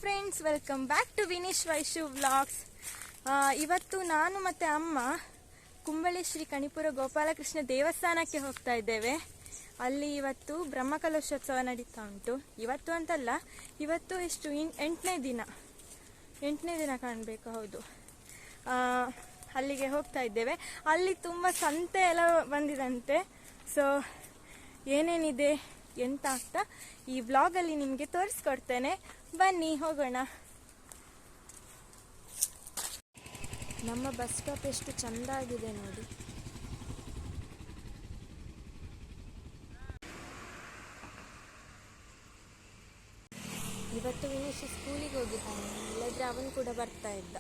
Friends, welcome back to Vinish Vaishu vlogs. ಇವತ್ತು ನಾನು ಮತ್ತು ಅಮ್ಮ ಕುಂಬಳೆ ಶ್ರೀ ಕಣಿಪುರ ಗೋಪಾಲಕೃಷ್ಣ ದೇವಸ್ಥಾನಕ್ಕೆ ಹೋಗ್ತಾ ಇದ್ದೇವೆ. ಅಲ್ಲಿ ಇವತ್ತು ಬ್ರಹ್ಮಕಲಶೋತ್ಸವ ನಡೀತಾ ಉಂಟು. ಇವತ್ತು ಅಂತಲ್ಲ, ಇವತ್ತು ಎಷ್ಟು 8ನೇ ದಿನ ಕಾಣಬೇಕು. ಹೌದು, ಅಲ್ಲಿಗೆ ಹೋಗ್ತಾ ಇದ್ದೇವೆ. ಅಲ್ಲಿ ತುಂಬ ಸಂತೆ ಎಲ್ಲ ಬಂದಿದಂತೆ. ಸೊ ಏನೇನಿದೆ ಎಂತ ಅಂತ ಈ ವ್ಲಾಗಲ್ಲಿ ನಿಮಗೆ ತೋರಿಸ್ಕೊಡ್ತೇನೆ. ಬನ್ನಿ ಹೋಗೋಣ. ನಮ್ಮ ಬಸ್ ಸ್ಟಾಪ್ ಎಷ್ಟು ಚಂದ ಆಗಿದೆ ನೋಡಿ. ಇವತ್ತು ವಿನೀಶ್ ಸ್ಕೂಲಿಗೆ ಹೋಗಿದ್ದಾನೆ, ಇಲ್ಲದ್ರೆ ಅವನು ಕೂಡ ಬರ್ತಾ ಇದ್ದ.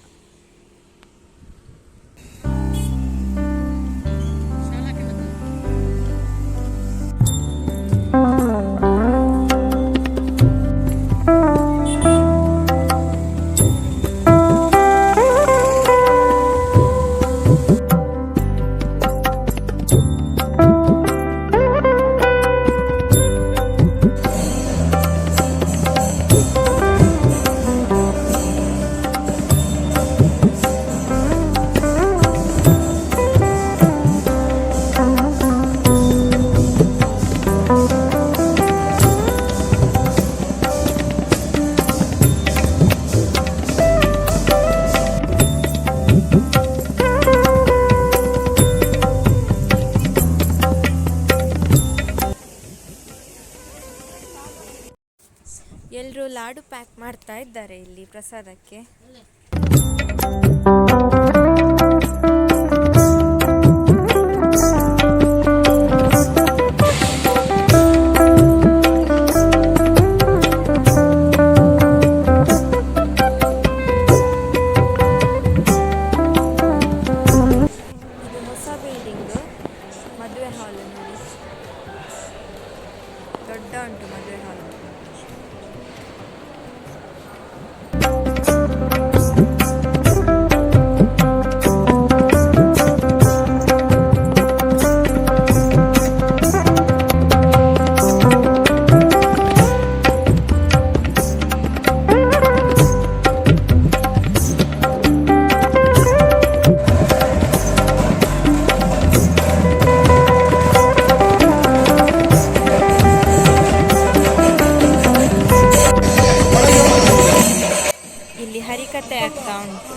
ಎಲ್ಲರೂ ಲಾಡು ಪ್ಯಾಕ್ ಮಾಡ್ತಾ ಇದ್ದಾರೆ ಇಲ್ಲಿ ಪ್ರಸಾದಕ್ಕೆ. ಇದು ಹೊಸ ಬಿಲ್ಡಿಂಗ್, ಮದುವೆ ಹಾಲ್ ನೋಡಿ, ದೊಡ್ಡ ಉಂಟು ಮದುವೆ ಹಾಲ್. ಹರಿಕತೆ ಆಗ್ತಾ ಉಂಟು.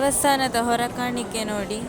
ದೇವಸ್ಥಾನದ ಹೊರಕಾಣಿಕೆ ನೋಡಿ.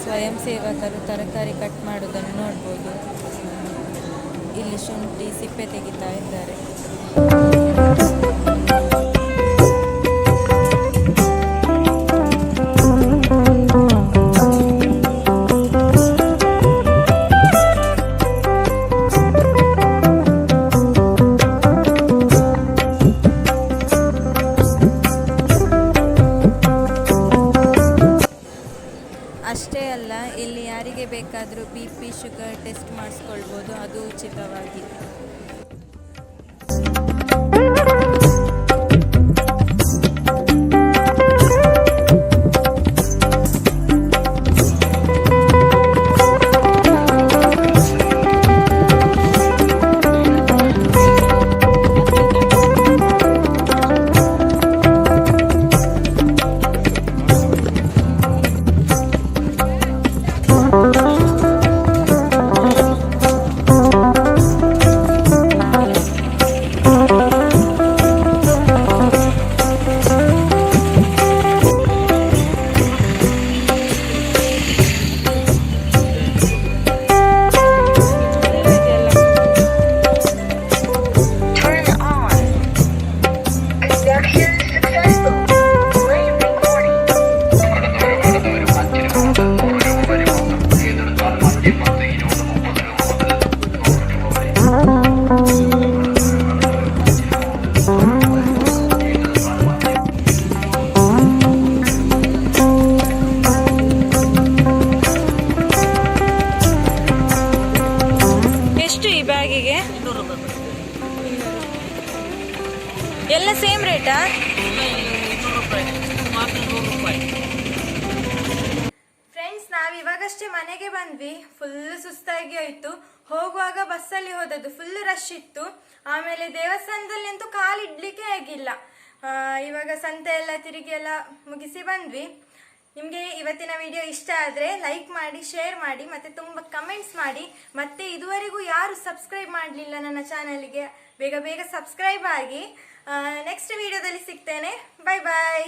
ಸ್ವಯಂ ಸೇವಕರು ತರಕಾರಿ ಕಟ್ ಮಾಡೋದನ್ನು ನೋಡ್ಬೋದು. ಇಲ್ಲಿ ಶುಂಠಿ ಸಿಪ್ಪೆ ತೆಗಿತಾ ಇದ್ದಾರೆ. ಅಷ್ಟೇ ಅಲ್ಲ, ಇಲ್ಲಿ ಯಾರಿಗೆ ಬೇಕಾದರೂ BP ಶುಗರ್ ಟೆಸ್ಟ್ ಮಾಡಿಸ್ಕೊಳ್ಬೋದು, ಅದು ಉಚಿತವಾಗಿ. ಎಲ್ಲ ಸೇಮ್ ರೇಟಾ? ಫ್ರೆಂಡ್ಸ್, ನಾವಿವಾಗಷ್ಟೇ ಮನೆಗೆ ಬಂದ್ವಿ. ಫುಲ್ ಸುಸ್ತಾಗಿ ಆಯ್ತು. ಹೋಗುವಾಗ ಬಸ್ಸಲ್ಲಿ ಹೋದದ್ದು, ಫುಲ್ ರಶ್ ಇತ್ತು. ಆಮೇಲೆ ದೇವಸ್ಥಾನದಲ್ಲಿ ಅಂತೂ ಕಾಲಿಡ್ಲಿಕ್ಕೆ ಆಗಿಲ್ಲ. ಇವಾಗ ಸಂತೆ ಎಲ್ಲ ತಿರುಗಿ ಎಲ್ಲ ಮುಗಿಸಿ ಬಂದ್ವಿ. ನಿಮಗೆ ಇವತ್ತಿನ ವಿಡಿಯೋ ಇಷ್ಟ ಆದರೆ ಲೈಕ್ ಮಾಡಿ, ಶೇರ್ ಮಾಡಿ, ಮತ್ತೆ ತುಂಬ ಕಮೆಂಟ್ಸ್ ಮಾಡಿ. ಮತ್ತೆ ಇದುವರೆಗೂ ಯಾರು ಸಬ್ಸ್ಕ್ರೈಬ್ ಮಾಡಲಿಲ್ಲ ನನ್ನ ಚಾನಲ್ಗೆ, ಬೇಗ ಬೇಗ ಸಬ್ಸ್ಕ್ರೈಬ್ ಆಗಿ. ನೆಕ್ಸ್ಟ್ ವಿಡಿಯೋದಲ್ಲಿ ಸಿಗ್ತೇನೆ. ಬಾಯ್ ಬಾಯ್.